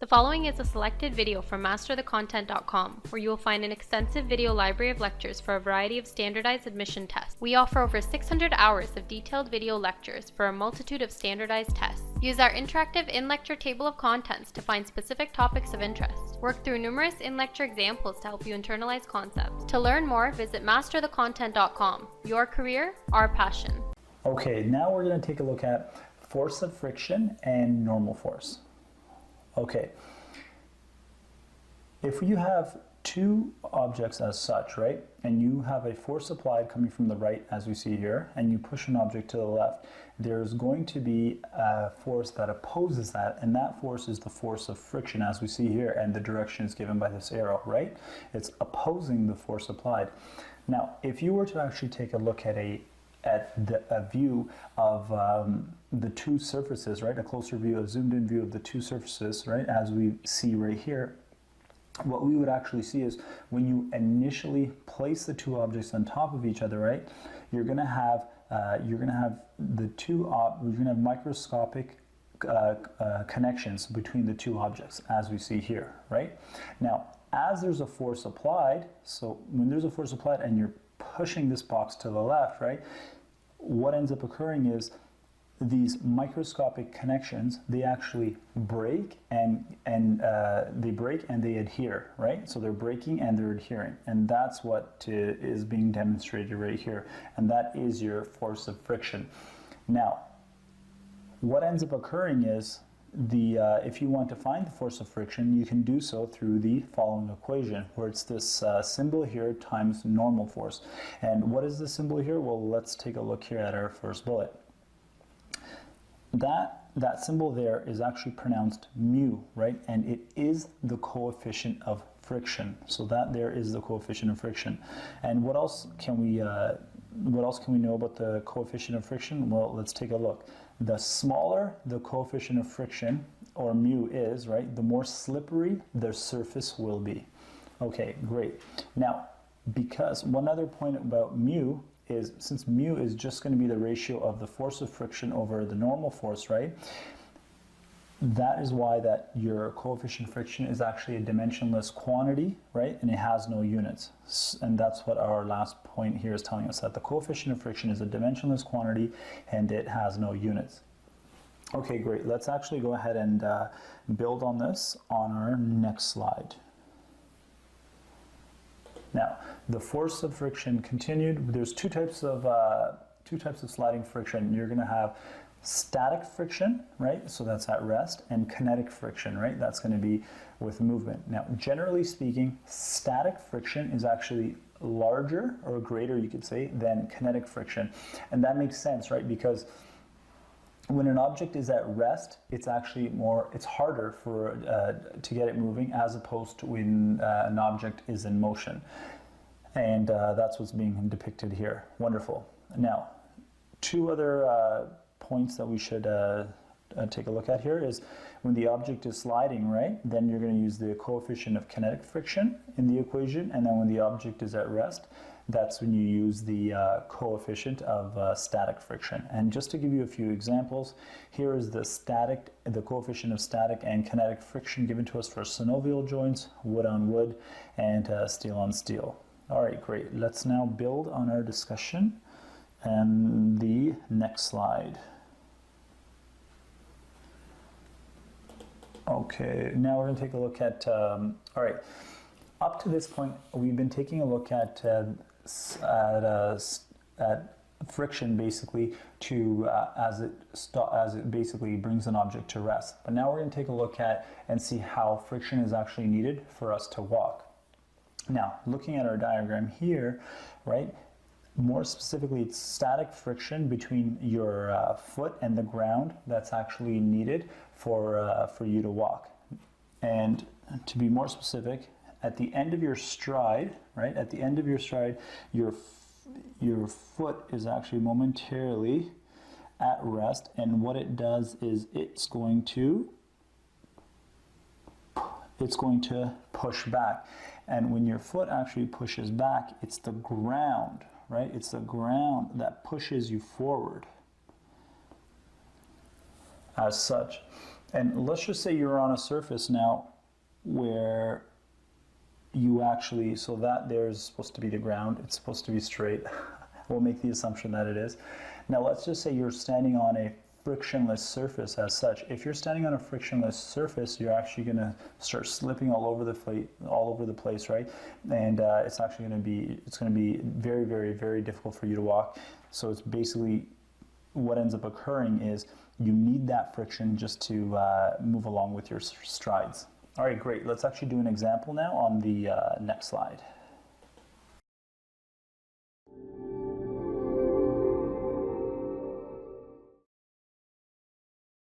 The following is a selected video from masterthecontent.com, where you will find an extensive video library of lectures for a variety of standardized admission tests. We offer over 600 hours of detailed video lectures for a multitude of standardized tests. Use our interactive in-lecture table of contents to find specific topics of interest. Work through numerous in-lecture examples to help you internalize concepts. To learn more, visit masterthecontent.com. Your career, our passion. Okay, now we're going to take a look at force of friction and normal force. Okay, if you have two objects as such, right, and you have a force applied coming from the right, as we see here, and you push an object to the left, there's going to be a force that opposes that, and that force is the force of friction, as we see here, and the direction is given by this arrow, right? It's opposing the force applied. Now, if you were to actually take a look at a view of the two surfaces, right? A closer view, a zoomed in view of the two surfaces, right? As we see right here, what we would actually see is when you initially place the two objects on top of each other, right? You're going to have microscopic connections between the two objects, as we see here, right? Now, as there's a force applied, so when there's a force applied and you're pushing this box to the left, right, what ends up occurring is these microscopic connections, they actually break and they adhere, right? So they're breaking and they're adhering, and that's what is being demonstrated right here, and that is your force of friction. Now, what ends up occurring is if you want to find the force of friction, you can do so through the following equation, where it's this symbol here times normal force. And what is the symbol here? Well, let's take a look here at our first bullet. That symbol there is actually pronounced mu, right? And it is the coefficient of friction. So that there is the coefficient of friction. And what else can we know about the coefficient of friction? Well, let's take a look. The smaller the coefficient of friction, or mu, is, right, the more slippery the surface will be. Okay, great. Now, because one other point about mu is, since mu is just going to be the ratio of the force of friction over the normal force, right, that is why that your coefficient of friction is actually a dimensionless quantity, right, and it has no units. And that's what our last point here is telling us, that the coefficient of friction is a dimensionless quantity and it has no units. Okay, great. Let's actually go ahead and build on this on our next slide. Now, the force of friction continued. There's two types of sliding friction. You're going to have static friction, right? So that's at rest, and kinetic friction, right? That's going to be with movement. Now, generally speaking, static friction is actually larger, or greater, you could say, than kinetic friction. And that makes sense, right? Because when an object is at rest, it's actually it's harder to get it moving, as opposed to when an object is in motion. And that's what's being depicted here. Wonderful. Now, two other points that we should take a look at here is when the object is sliding, right, then you're going to use the coefficient of kinetic friction in the equation, and then when the object is at rest, that's when you use the coefficient of static friction. And just to give you a few examples, here is the coefficient of static and kinetic friction given to us for synovial joints, wood on wood, and steel on steel. All right, great. Let's now build on our discussion and the next slide. Okay, now we're going to take a look at, all right, up to this point, we've been taking a look at friction, basically, as it basically brings an object to rest. But now we're going to take a look at and see how friction is actually needed for us to walk. Now, looking at our diagram here, right, more specifically, it's static friction between your foot and the ground that's actually needed for you to walk. And to be more specific, at the end of your stride, right, at the end of your stride, your foot is actually momentarily at rest, and what it does is it's going to push back. And when your foot actually pushes back, it's the ground, right? It's the ground that pushes you forward as such. And let's just say you're on a surface now where you actually, so that there's supposed to be the ground, it's supposed to be straight. We'll make the assumption that it is. Now let's just say you're standing on a frictionless surface as such. If you're standing on a frictionless surface, you're actually going to start slipping all over the place, right? And it's actually going to be very, very, very difficult for you to walk. So it's basically what ends up occurring is you need that friction just to move along with your strides. All right, great. Let's actually do an example now on the next slide.